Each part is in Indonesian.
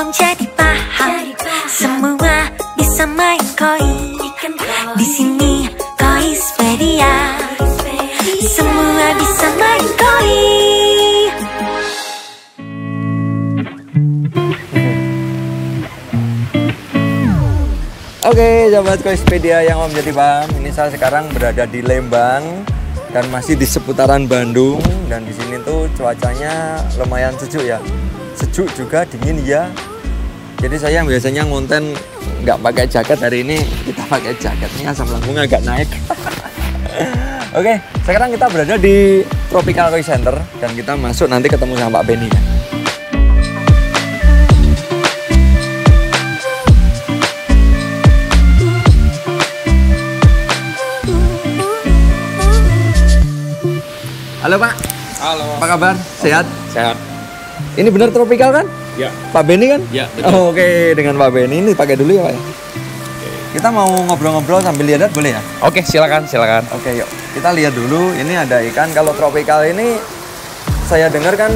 awam jadi paham. Semua bisa main koi. Di sini Koispedia. Semua bisa main koi. Oke, sahabat Koispedia yang Om jadi paham. Ini saya sekarang berada di Lembang dan masih di seputaran Bandung, dan di sini tuh cuacanya lumayan sejuk ya. Sejuk juga, dingin ya. Jadi saya biasanya ngonten nggak pakai jaket, hari ini kita pakai jaket. Ini asam lambung agak naik. Oke, sekarang kita berada di Tropical Koi Center dan kita masuk nanti ketemu sama Pak Benny ya. Halo Pak. Halo. Apa kabar? Sehat? Sehat. Ini benar Tropical kan? Ya. Pak Benny kan? Ya, betul. Oh, oke, dengan Pak Benny ini pakai dulu ya Pak ya. Kita mau ngobrol-ngobrol sambil lihat boleh ya? Oke, silakan. Oke, yuk. Kita lihat dulu. Ini ada ikan. Kalau Tropical ini saya dengar kan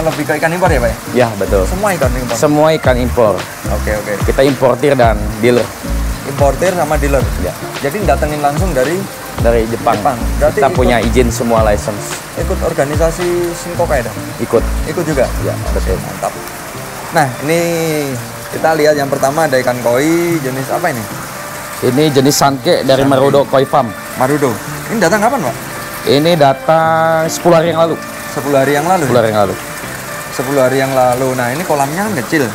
lebih ke ikan impor ya Pak ya? Ya, betul. Semua ikan impor. Semua ikan impor. Oke. Kita importir dan dealer. Importir sama dealer. Ya. Jadi datengin langsung dari Jepang. Berarti Kita punya izin semua license. ikut organisasi Shinkokai dong? Ikut juga? Ya, betul. Mantap. Nah, ini kita lihat yang pertama ada ikan koi jenis apa ini? Ini jenis sanke dari Marudo Koi Farm. Marudo. Ini datang kapan Pak? Ini datang 10 hari yang lalu. 10 hari yang lalu? 10 hari yang lalu. 10 hari yang lalu. Nah, ini kolamnya kan kecil.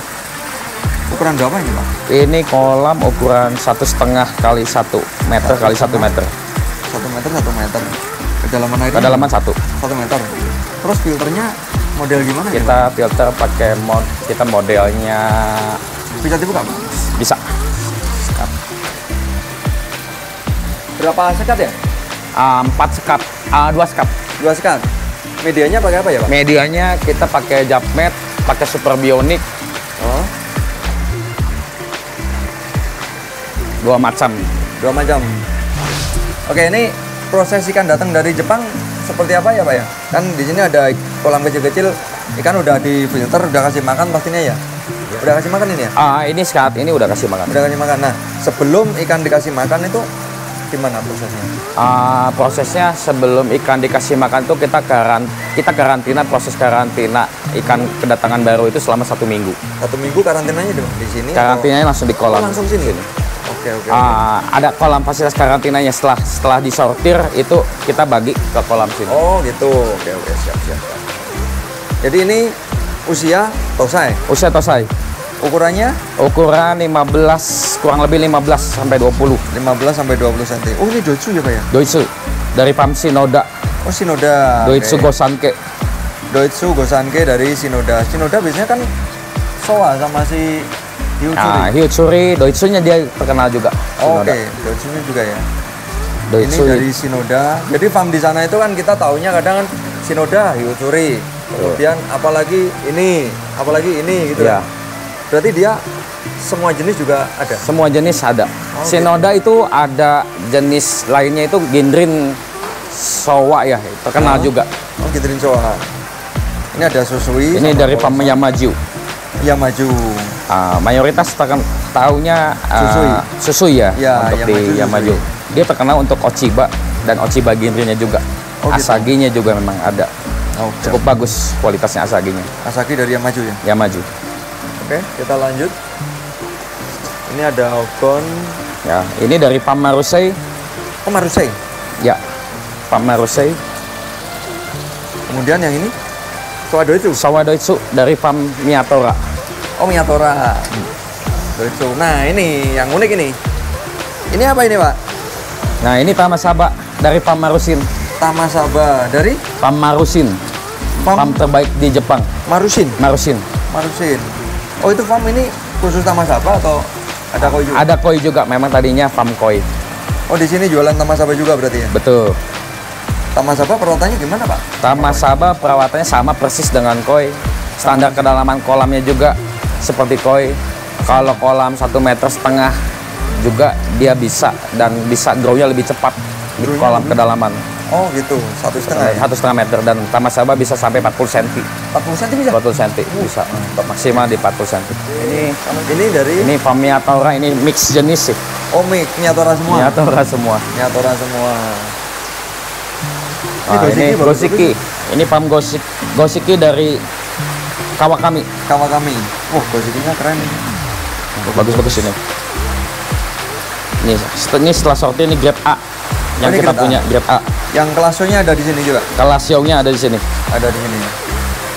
Ukuran berapa ini Pak? Ini kolam ukuran 1,5 kali 1 meter kali 1 meter. 1 meter. Kedalaman airnya? Kedalaman 1 meter. Terus filternya model gimana? Kita filter pakai kita modelnya bisa dibuka Pak? bisa. Berapa sekat ya? 4 sekat, 2 sekat. 2 sekat. Medianya pakai apa ya Pak? Medianya kita pakai Japmet, pakai Super Bionic. Oh. 2 macam. Oke, ini proses ikan datang dari Jepang seperti apa ya Pak ya? Kan di sini ada kolam kecil-kecil, ikan udah difilter, udah kasih makan pastinya ya? Udah kasih makan ini ya? Ini saat ini udah kasih makan. Udah kasih makan. Nah, sebelum ikan dikasih makan itu gimana prosesnya? Prosesnya sebelum ikan dikasih makan tuh kita karantina, proses karantina ikan kedatangan baru itu selama 1 minggu. 1 minggu karantinanya di sini? Karantinanya langsung di kolam. Langsung sini? Oke. Ada kolam fasilitas karantinanya, setelah disortir itu kita bagi ke kolam sini. Oh gitu. Oke, siap. Jadi ini usia tosai? Usia tosai. Ukurannya? Ukuran 15, kurang lebih 15 sampai 20. 15 sampai 20 cm. Oh, ini Doitsu ya Pak ya? Doitsu dari Farm Shinoda. Oh, Shinoda. Doitsu Gosanke. Doitsu Gosanke dari Shinoda. Shinoda biasanya kan Showa sama si Hyutsuri. Hyutsuri, Doitsunya dia terkenal juga. Oke, Doitsunya juga ya. Doitsu ini dari Shinoda. Jadi farm di sana itu kan kita taunya kadang kan Shinoda, Hyutsuri. Kemudian apalagi ini gitu ya. Berarti dia semua jenis juga ada? Semua jenis ada. Shinoda itu ada jenis lainnya itu Gendrin Showa ya, terkenal juga. Oh, Gendrin Showa. Ini ada Susui. Ini dari Farm Yamaju. Mayoritas tahunya Susui ya untuk di Yamaju. Dia terkenal untuk Ochiba dan Ochiba Gendrinnya juga. Asaginya juga memang ada. Cukup bagus kualitasnya Asaginya. Asagi dari Yamaju ya? Yamaju. Oke, kita lanjut. Ini ada Ogon. Ya, ini dari Farm Marusei. Oh, Marusei? Ya, Farm Marusei. Kemudian yang ini? Sawadoitsu dari Farm Miyatora. Oh, Miyatora. Doitsu. Nah, ini yang unik ini. Ini apa ini, Pak? Nah, ini Tamasaba dari Farm Marusin. Tamasaba dari? Farm Marusin. Farm terbaik di Jepang. Marusin. Oh, itu farm ini khusus Tamasaba atau ada koi juga? Ada koi juga, memang tadinya farm koi. Oh, di sini jualan Tamasaba juga berarti ya? Betul. Tamasaba perawatannya gimana, Pak? Tamasaba perawatannya sama persis dengan koi. Standar kedalaman kolamnya juga seperti koi. Kalau kolam 1,5 meter juga dia bisa, dan bisa grow-nya lebih cepat di kolam kedalaman. Oh gitu, 1,5 ya? 1,5 meter, dan Tamasaba bisa sampai 40 cm. 40 cm bisa? 40 cm bisa, maksimal di 40 cm. Ini dari? Ini Famiatora, ini mix jenis sih. Oh mix, Miniatura semua? Miniatura semua. Miniatura semua. Ini Goshiki. Ini Pam Goshiki dari Kawakami. Kawakami. Oh, Goshikinya keren. Bagus-bagus ini. Ini setelah sorti ini grade A yang kita punya, grade A. Yang Casio-nya ada di sini juga. Casio-nya ada di sini. Ada di sini.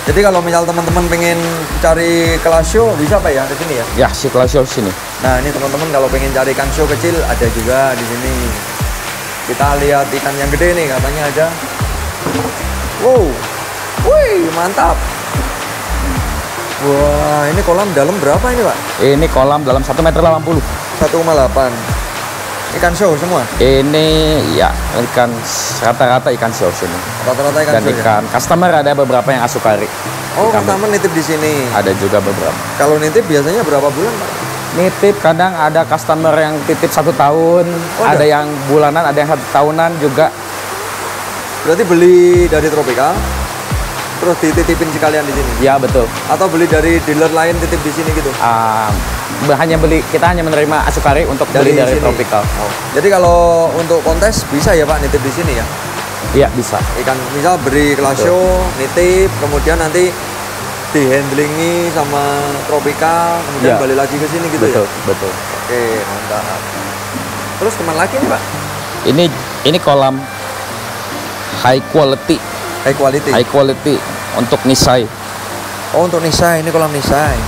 Jadi kalau misal teman-teman pengen cari Casio bisa Pak ya di sini ya? Ya, si Casio sini. Nah, ini teman-teman kalau pengen cari ikan show kecil ada juga di sini. Kita lihat ikan yang gede nih, katanya ada. Wow. Wih, mantap. Wah, ini kolam dalam berapa ini Pak? Ini kolam dalam 1,80 meter. 1,8. Ikan show semua? Ini ya ikan rata-rata ikan show sini. Rata-rata ikan dan show. Dan ikan customer ada beberapa yang asukari. Oh, customer nitip di sini. Ada juga beberapa. Kalau nitip biasanya berapa bulan Pak? Nitip kadang ada customer yang titip 1 tahun, ada yang bulanan, ada yang 1 tahunan juga. Berarti beli dari Tropical, terus dititipin sekalian di sini? Ya betul. Atau beli dari dealer lain titip di sini gitu? Kita hanya menerima asukari untuk beli dari Tropical. Oh. Jadi kalau untuk kontes bisa ya Pak nitip di sini ya? Iya bisa. Ikan misal beri Casio, nitip, kemudian nanti di handlingi sama Tropical, kemudian balik lagi ke sini gitu. Betul, ya? Betul. Oke, mantap. Terus kemana lagi nih Pak? Ini kolam high quality. High quality. High quality untuk nisai. Oh, untuk nisai, ini kolam nisai.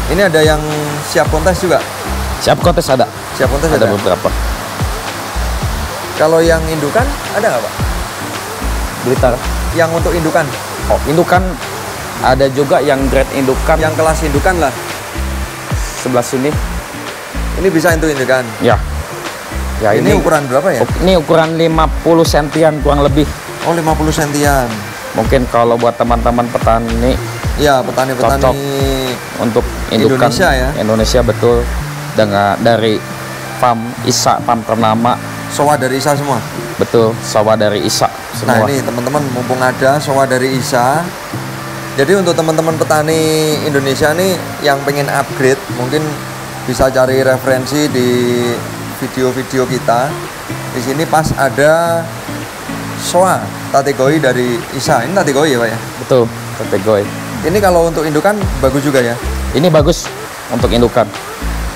Ini ada yang siap kontes juga? Siap kontes ada. Siap kontes ada beberapa. Kalau yang indukan ada nggak Pak? Blitar. Yang untuk indukan? Oh, indukan ada juga yang grade indukan. Yang kelas indukan lah. Sebelah sini. Ini bisa untuk indukan? Ya. Ya, ini ukuran berapa ya? Ini ukuran 50 sentian kurang lebih. Oh, 50 sentian. Mungkin kalau buat teman-teman petani. Ya, petani-petani untuk indukan Indonesia ya. Indonesia betul. Dari farm ISA, farm ternama. Soa dari ISA semua? Betul, soa dari ISA semua. Nah, ini teman-teman mumpung ada soa dari ISA. Jadi untuk teman-teman petani Indonesia nih yang pengen upgrade, mungkin bisa cari referensi di video-video kita. Di sini pas ada soa tategoi dari ISA. Ini tategoi ya Pak ya? Betul, tategoi. Ini kalau untuk indukan bagus juga ya? Ini bagus untuk indukan.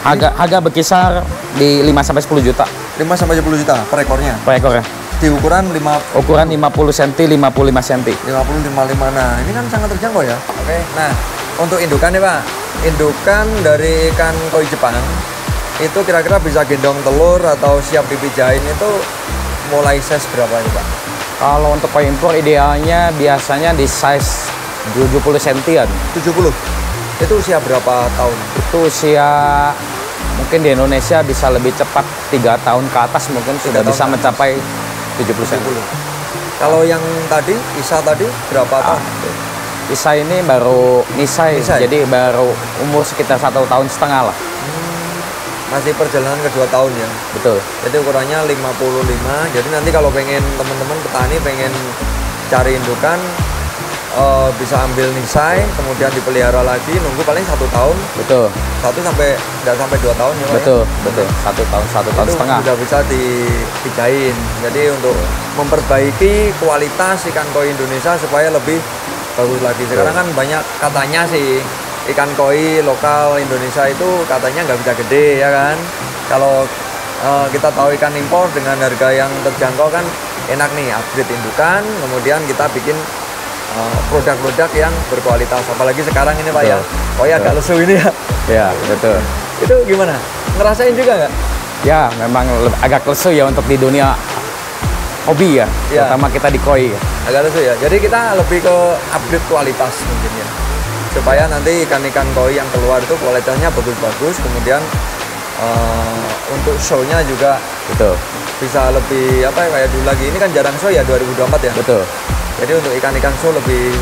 Harga berkisar di 5-10 juta. 5-10 juta per ekornya? Per ekornya. Di ukuran 50 cm, 55 cm. 50-55. Nah, ini kan sangat terjangkau ya. Oke. Nah, untuk indukan nih Pak. Indukan dari ikan koi Jepang itu kira-kira bisa gendong telur atau siap dipijahin itu mulai size berapa nih Pak? Kalau untuk koi impor idealnya biasanya di size 70 cm-an. 70? Itu usia berapa tahun? Itu usia mungkin di Indonesia bisa lebih cepat, 3 tahun ke atas mungkin sudah bisa mencapai 70 cm. Kalau yang tadi, ISA tadi berapa tahun? ISA ini baru nisai, jadi baru umur sekitar 1,5 tahun lah. Masih perjalanan ke 2 tahun ya? Betul. Jadi ukurannya 55, jadi nanti kalau pengen teman-teman petani pengen cari indukan, bisa ambil nisai, kemudian dipelihara lagi, nunggu paling 1 tahun. Betul. 1 sampai nggak sampai 2 tahun ya Pak? Betul, betul. 1 tahun, 1,5 tahun. Sudah bisa dipijahin. Jadi untuk memperbaiki kualitas ikan koi Indonesia supaya lebih bagus lagi. Sekarang kan banyak katanya sih ikan koi lokal Indonesia itu katanya nggak bisa gede ya kan. Kalau kita tahu ikan impor dengan harga yang terjangkau kan enak nih, upgrade indukan, kemudian kita bikin produk-produk yang berkualitas. Apalagi sekarang ini Pak ya, koi agak lesu ini ya. Ya betul. Itu gimana? Ngerasain juga nggak? Ya memang agak lesu ya untuk di dunia hobi ya, terutama kita di koi. Agak lesu ya. Jadi kita lebih ke upgrade kualitas mungkin ya, supaya nanti ikan-ikan koi yang keluar itu kualitasnya bagus-bagus. Kemudian untuk show-nya juga betul bisa lebih apa ya, kayak dulu lagi. Ini kan jarang show ya 2024 ya. Betul. Jadi untuk ikan-ikan show lebih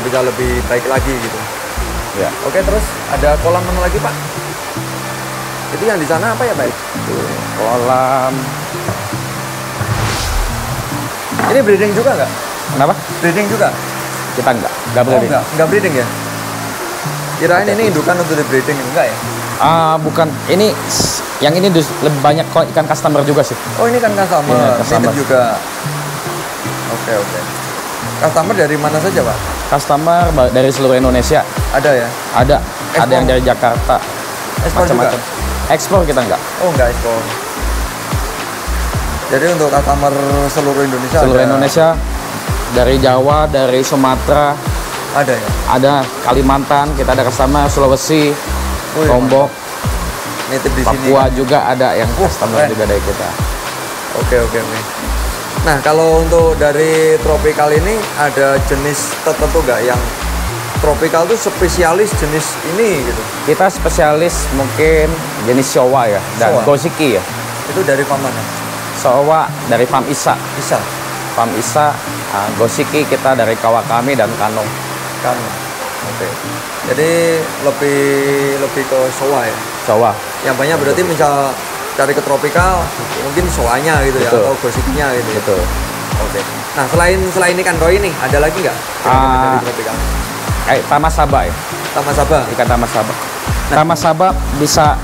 bisa lebih baik lagi gitu. Ya. Oke, terus ada kolam mana lagi Pak? Itu yang di sana apa ya Pak? Kolam Ini breeding juga nggak? Kenapa? Breeding juga? Kita nggak breeding. Nggak breeding ya? Kirain ini indukan untuk di breeding, enggak ya? Bukan. Ini yang ini lebih banyak kok ikan customer juga sih. Oh, ini kan customer. Iya, customer juga. Oke. Customer dari mana saja, Pak? Customer dari seluruh Indonesia. Ada ya? Ada. Ada yang dari Jakarta. Macam-macam. Ekspor kita nggak. Oh, nggak ekspor. Jadi untuk customer seluruh Indonesia. Seluruh Indonesia, dari Jawa, dari Sumatera. Ada ya? Ada Kalimantan, kita ada customer Sulawesi, Lombok, nitip di Papua sini, juga ada yang customer juga dari kita. Oke. Nah, kalau untuk dari tropical ini ada jenis tertentu nggak yang tropical tuh spesialis jenis ini gitu? Kita spesialis mungkin jenis Showa ya, dan Goshiki ya. Itu dari farm mana? Showa dari farm Isa. Farm Isa, Goshiki kita dari Kawakami dan Kano. Oke. Jadi lebih ke Showa ya? Showa. Yang banyak berarti misal cari ke tropical mungkin Showanya gitu. Betul. Ya, atau Goshikinya gitu. Betul. Oke. Nah, selain ikan koi ini ada lagi nggak dari tropical? Tamasaba ya. Tamasaba. Ikan Tamasaba. Nah, Tamasaba bisa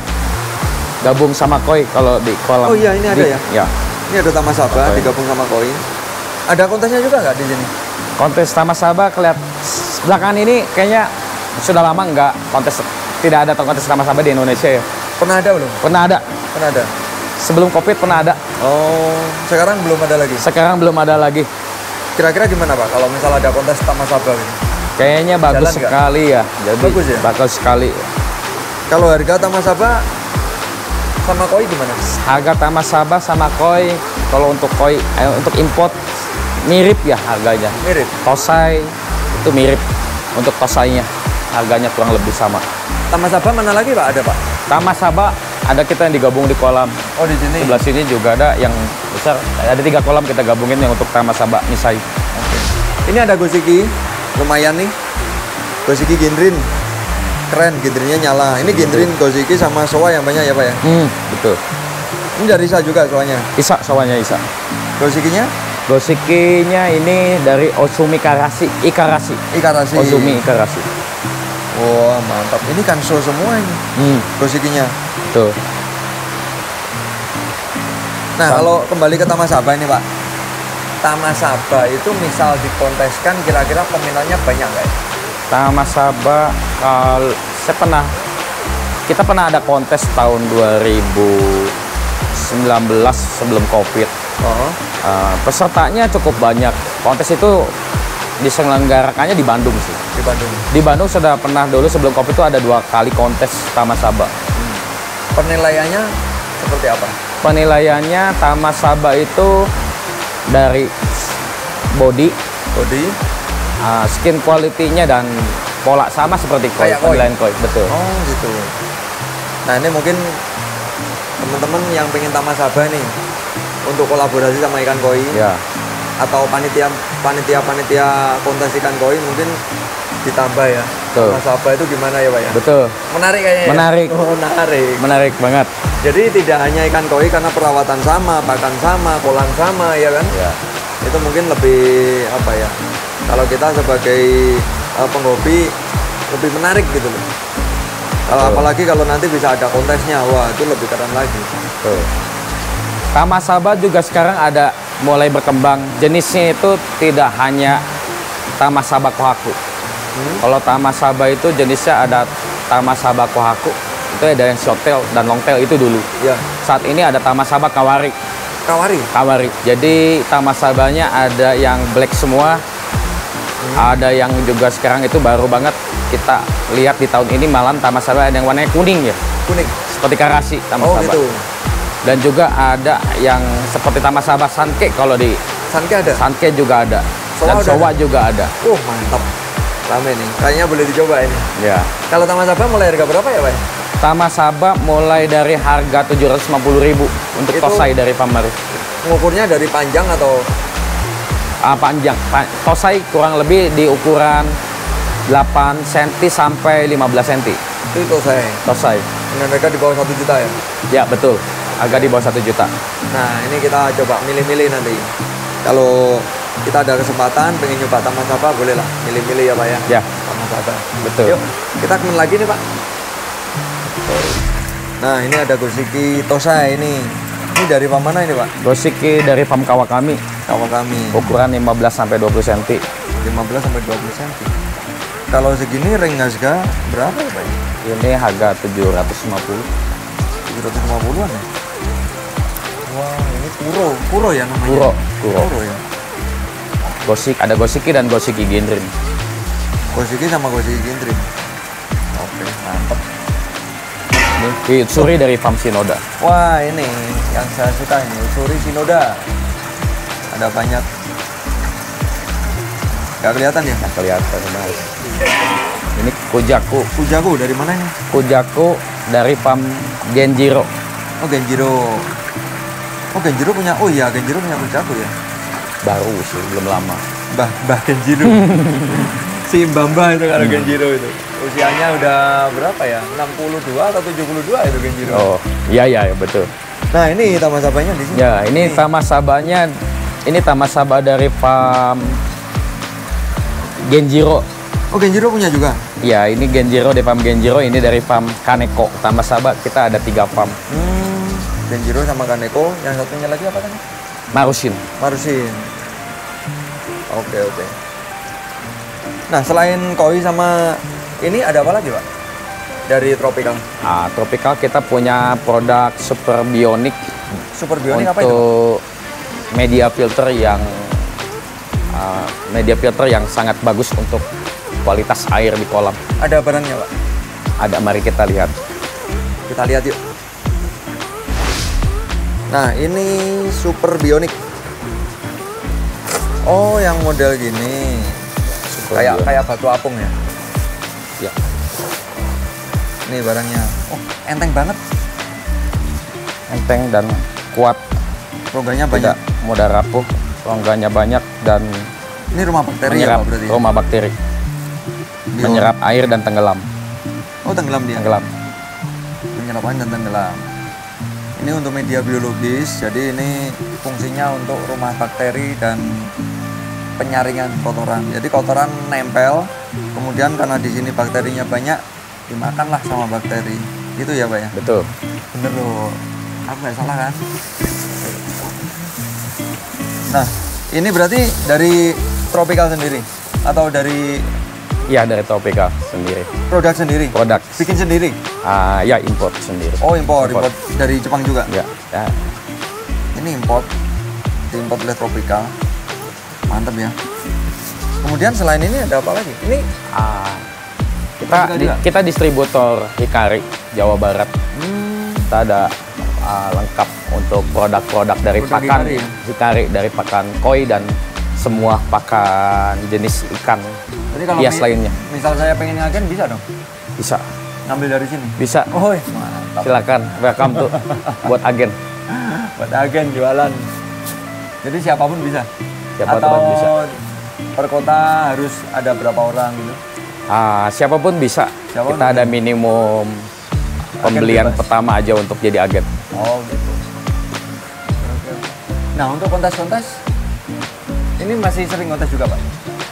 gabung sama koi kalau di kolam. Oh iya, ini ada ya? Ya. Ini ada Tamasaba digabung sama koi. Ada kontesnya juga nggak di sini? Kontes Tamasaba kelihatan belakangan ini kayaknya sudah lama nggak kontes, tidak ada kontes Tamasaba di Indonesia ya. Pernah ada belum? Pernah ada. Sebelum COVID pernah ada. Oh, sekarang belum ada lagi? Sekarang belum ada lagi. Kira-kira gimana Pak kalau misalnya ada kontes Tamasaba gitu? Kayaknya bagus sekali ya. Jadi bagus ya? Bagus sekali. Kalau harga Tamasaba sama koi gimana? Harga Tamasaba sama koi, kalau untuk koi, untuk import mirip ya harganya. Mirip? Tosai itu mirip. Untuk tosainya harganya kurang lebih sama. Tamasaba mana lagi Pak? Ada Pak? Tamasaba ada kita yang digabung di kolam. Oh, di sini? Sebelah sini juga ada yang besar. Ada 3 kolam kita gabungin yang untuk Tamasaba Nisai. Oke. Ini ada Goshiki, lumayan nih. Goshiki Ginrin. Keren, ginrinnya nyala. Ini ginrin Goshiki sama Showa yang banyak ya Pak ya? Betul. Ini dari Isa juga Showanya? Isa, Showanya Isa. Goshikinya? Goshikinya ini dari Ozumi Ikarasi. Ozumi Ikarasi. Wah, mantap. Ini kan show semua ini. Goshikinya. Betul. Nah, kalau kembali ke Tamasaba ini Pak. Tamasaba itu misal dikonteskan kira-kira peminatnya banyak nggak ya? Tamasaba, kita pernah ada kontes tahun 2019 sebelum COVID. Pesertanya cukup banyak. Kontes itu diselenggarakannya di Bandung sih. Di Bandung sudah pernah dulu sebelum COVID itu ada 2 kali kontes Tamasaba. Penilaiannya seperti apa? Penilaiannya Tamasaba itu dari body, skin quality-nya dan pola sama seperti koi, penilaian koi. Betul. Oh gitu. Nah, ini mungkin teman-teman yang pengen Tamasaba nih untuk kolaborasi sama ikan koi ya, atau panitia kontes ikan koi mungkin ditambah ya. Tamasaba itu gimana ya Pak ya? Betul. Menarik kayaknya. Menarik. Oh, menarik banget. Jadi tidak hanya ikan koi karena perawatan sama, pakan sama, kolam sama ya kan? Ya. Itu mungkin lebih apa ya? Kalau kita sebagai penghobi lebih menarik gitu loh. Apalagi kalau nanti bisa ada kontesnya, wah itu lebih keren lagi. Betul. Tamasaba juga sekarang ada mulai berkembang. Jenisnya itu tidak hanya Tamasaba Kohaku. Kalau Tamasaba itu jenisnya ada Tamasaba Kohaku, itu ada yang shorttail dan longtail itu dulu. Ya. Saat ini ada Tamasaba Kawari. Jadi Tamasabanya ada yang black semua. Ada yang juga sekarang itu baru banget kita lihat di tahun ini malam Tamasaba ada yang warnanya kuning ya. Kuning. Seperti Karasi Tamasaba. Oh gitu. Dan juga ada yang seperti Tamasaba Sanke kalau di Sanke ada. Sanke juga ada. Dan Showa juga ada. Mantap. Rame nih. Kayaknya boleh dicoba ini. Ya. Kalau Tamasaba mulai harga berapa ya Pak? Tamasaba mulai dari harga 750.000 untuk tosai dari Pamaru. Ngukurnya dari panjang atau panjang. Tosai kurang lebih di ukuran 8 cm sampai 15 cm. Itu tosai. Dengan harga di bawah 1 juta ya? Ya betul. Harga di bawah 1 juta. Nah ini kita coba milih-milih nanti. kalau kita ada kesempatan pengen nyoba Tamasaba, boleh lah milih-milih ya Pak ya. Ya, Tamasaba. betul. Yuk, kita kemana lagi nih Pak? Nah, ini ada Goshiki Tosai ini. Ini dari farm mana ini Pak? Goshiki dari farm Kawakami. Kawakami. Ukuran 15 sampai 20 cm. 15 sampai 20 cm. Kalau segini ring harga berapa ya Pak? Ini harga 750. 750-an ya? Wah, ini Kuro ya namanya? Kuro ya? Goshiki, ada Goshiki dan Goshiki Gendrin. Goshiki sama Goshiki Gendrin. Oke, mantap. Ini Utsuri dari farm Shinoda. Wah, ini yang saya suka ini, Utsuri Shinoda. Ada banyak. Gak kelihatan ya? Nggak kelihatan, Mas. Ini Kujaku. Kujaku dari mana ini? Kujaku dari farm Genjiro. Oh, Genjiro. Oh, Genjiro punya. Oh iya, Genjiro punya Kujaku ya. Baru sih, belum lama. Mbah Genjiro. Si Mbamba itu kalau Genjiro itu. Usianya udah berapa ya? 62 atau 72 itu Genjiro. Oh, iya betul. Nah, ini Tamasabanya di sini. Ya, ini Tamasabanya. Ini Tamasaba dari farm Genjiro. Oh, Genjiro punya juga? Ya, ini Genjiro dari farm Genjiro, ini dari farm Kaneko. Tamasaba kita ada 3 farm. Genjiro sama Kaneko, yang satunya lagi apa kan? Marusin. Oke. Nah, selain koi sama ini ada apa lagi Pak? Dari Tropical? Tropical kita punya produk Super Bionic. Super Bionic apa itu? Untuk media filter yang sangat bagus untuk kualitas air di kolam. Ada barangnya Pak? Ada, mari kita lihat. Kita lihat yuk. Nah, ini Super Bionic. Oh, yang model gini. Kayak batu apung ya? Ya. Ini barangnya. Oh, enteng banget. Enteng dan kuat. Rongganya banyak. Mudah rapuh, rongganya banyak dan ini rumah bakteri ya Pak berarti? Rumah bakteri. Menyerap air dan tenggelam. Oh, tenggelam dia? Tenggelam. Menyerap air dan tenggelam. Ini untuk media biologis, jadi ini fungsinya untuk rumah bakteri dan penyaringan kotoran. Jadi kotoran nempel, kemudian karena di sini bakterinya banyak, dimakanlah sama bakteri. Gitu ya Pak ya? Betul. Bener loh. Aku nggak salah kan? Nah, ini berarti dari Tropical sendiri? Atau dari... Iya, dari Tropical sendiri. Produk sendiri? Produk. Bikin sendiri? Ya, import sendiri. Oh, import dari Jepang juga? Ya. Ini import, diimport oleh Tropical. Mantap ya. Kemudian selain ini ada apa lagi? Ini kita distributor Hikari Jawa Barat. Kita ada lengkap untuk produk-produk dari pakan Hikari, dari pakan koi dan semua pakan jenis ikan. Jadi kalau hias lainnya. Misal saya pengen ngagen bisa dong? Bisa. Ngambil dari sini? Bisa. Oh, mantap. Silakan, welcome tuh buat agen. Buat agen jualan. Jadi siapapun bisa? Siapapun bisa. Per kota harus ada berapa orang gitu? Siapapun bisa. Kita ada minimum pembelian pertama aja untuk jadi agen. Oh gitu. Nah, untuk kontes-kontes ini masih sering kontes juga Pak?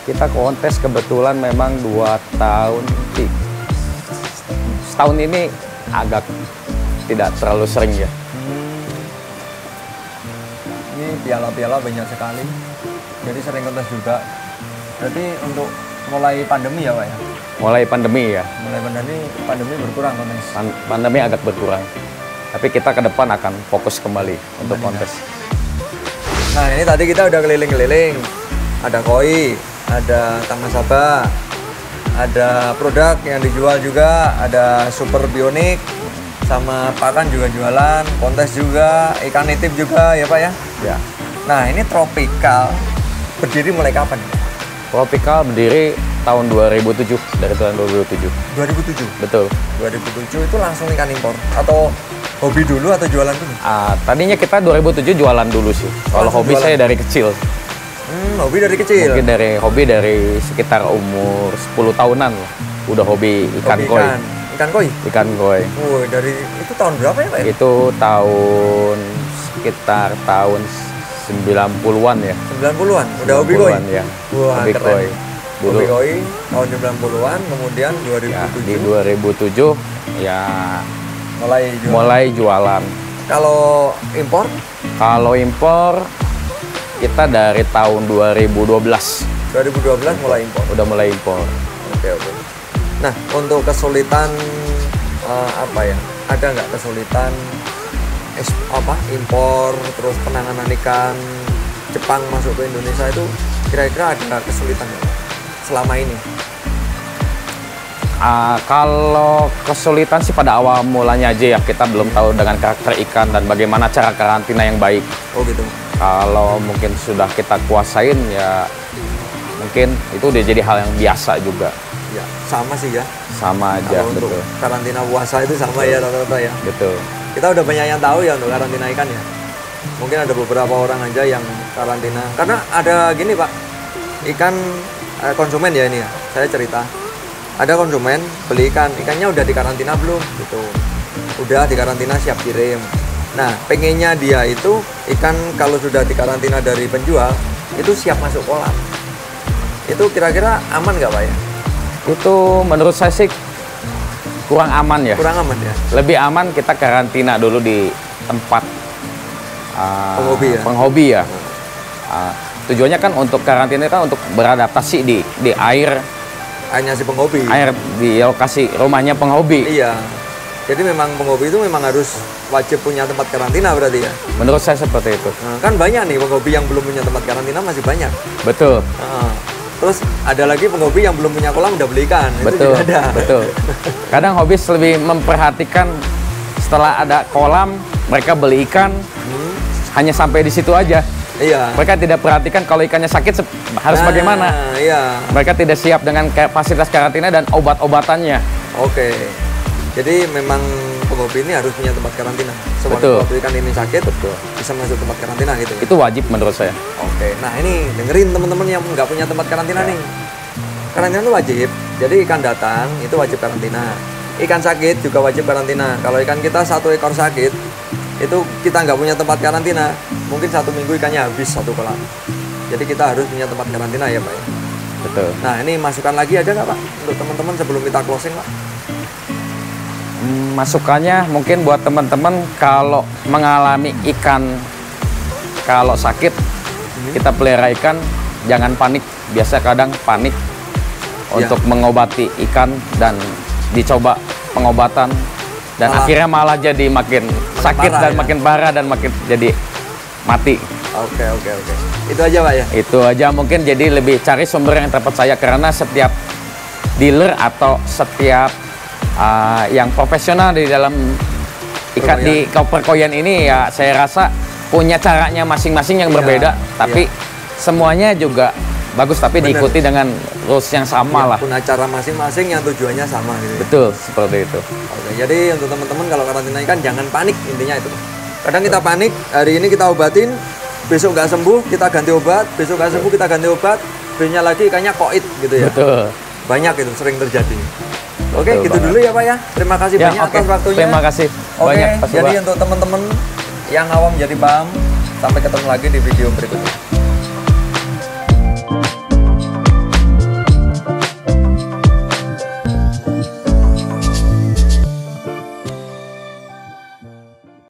Kita kontes kebetulan memang 2 tahun. Setahun ini agak tidak terlalu sering ya. Ini piala-piala banyak sekali. Jadi sering kontes juga. Berarti untuk mulai pandemi ya Pak ya? Mulai pandemi ya. Mulai pandemi berkurang kontes. Pandemi agak berkurang. Tapi kita ke depan akan fokus kembali untuk kontes. Nah, ini tadi kita udah keliling-keliling. Ada koi, ada Tamasaba, ada produk yang dijual juga, ada Super Bionic, sama pakan juga jualan, kontes juga, ikan nitip juga ya Pak ya? Ya. Nah, ini Tropical berdiri mulai kapan? Tropical berdiri tahun 2007, dari tahun 2007. 2007? Betul. 2007 itu langsung ikan impor? Atau hobi dulu atau jualan dulu? Tadinya kita 2007 jualan dulu sih. Kalau hobi jualan. Saya dari kecil. Hobi dari kecil? Mungkin dari sekitar umur 10 tahunan lah. Udah hobi ikan koi. Ikan koi? Ikan koi. Dari itu tahun berapa ya Pak? Itu sekitar tahun 90-an ya. 90-an? Udah hobi koi? Ya. Wah, hobi keren. koi. Dulu hobi koi tahun 90-an, kemudian 2007. Ya, di 2007 ya mulai jualan. Kalau impor? Kalau impor kita dari tahun 2012. 2012 mulai impor. Udah mulai impor. Oke. Nah, untuk kesulitan apa ya? Ada nggak kesulitan impor, terus penanganan ikan Jepang masuk ke Indonesia itu kira-kira ada kesulitan nggak selama ini? Kalau kesulitan sih pada awal mulanya aja ya, kita belum tahu dengan karakter ikan dan bagaimana cara karantina yang baik. Oh gitu. Kalau mungkin sudah kita kuasain ya mungkin itu udah jadi hal yang biasa juga. Ya, sama sih ya. Sama aja, kalau betul. Untuk karantina puasa itu sama ya rata-rata ya. Betul. Kita udah banyak yang tahu ya untuk karantina ikan ya. Mungkin ada beberapa orang aja yang karantina. Karena ada gini Pak, ikan konsumen ya ini ya. Saya cerita. Ada konsumen beli ikannya udah dikarantina belum gitu. Udah dikarantina siap kirim. Nah, pengennya dia itu ikan kalau sudah dikarantina dari penjual itu siap masuk kolam. Itu kira-kira aman nggak Pak ya? Itu menurut saya sih kurang aman ya. Kurang aman ya. Lebih aman kita karantina dulu di tempat penghobi ya. Tujuannya kan untuk karantina kan untuk beradaptasi di air. Hanya si penghobi. Air di lokasi rumahnya penghobi. Iya. Jadi memang penghobi itu memang harus wajib punya tempat karantina berarti ya? Menurut saya seperti itu. Nah, kan banyak nih penghobi yang belum punya tempat karantina, masih banyak. Betul. Terus ada lagi penghobi yang belum punya kolam udah beli ikan. Betul. Itu juga ada. Betul. Kadang hobis lebih memperhatikan setelah ada kolam mereka beli ikan hanya sampai di situ aja. Iya. Mereka tidak perhatikan kalau ikannya sakit harus bagaimana. Iya. Mereka tidak siap dengan fasilitas karantina dan obat-obatannya. Oke. Jadi memang penghobi ini harus punya tempat karantina. Betul. Waktu ikan ini sakit, betul, bisa masuk tempat karantina gitu. Itu wajib menurut saya. Oke. Nah ini dengerin teman-teman yang nggak punya tempat karantina nih. Karantina itu wajib. Jadi ikan datang itu wajib karantina. Ikan sakit juga wajib karantina. Kalau ikan kita 1 ekor sakit, itu kita nggak punya tempat karantina, mungkin 1 minggu ikannya habis 1 kolam. Jadi kita harus punya tempat karantina ya Pak ya. Betul. Nah ini masukan lagi ada nggak Pak untuk teman-teman sebelum kita closing Pak? Masukannya mungkin buat teman-teman kalau mengalami ikan kalau sakit kita pelihara ikan jangan panik. Biasa kadang panik untuk mengobati ikan dan dicoba pengobatan dan akhirnya malah jadi makin sakit dan makin parah dan makin jadi mati. Oke. Itu aja Pak ya? Itu aja, mungkin jadi lebih cari sumber yang terpercaya karena setiap dealer atau setiap yang profesional di dalam ikan di perkoyan ini ya saya rasa punya caranya masing-masing yang berbeda, tapi semuanya juga bagus, tapi diikuti dengan rules yang sama lah. Punya cara masing-masing yang tujuannya sama gitu. Betul, seperti itu. Oke, jadi untuk teman-teman kalau karantina ikan jangan panik, intinya itu. Kadang kita panik, hari ini kita obatin, besok nggak sembuh kita ganti obat, besok nggak sembuh kita ganti obat, besoknya lagi ikannya koit gitu ya. Betul. Banyak itu sering terjadi. Oke, gitu dulu ya Pak ya. Terima kasih banyak atas waktunya. Terima kasih banyak Pak Subah. Jadi untuk teman-teman yang awam jadi paham, sampai ketemu lagi di video berikutnya.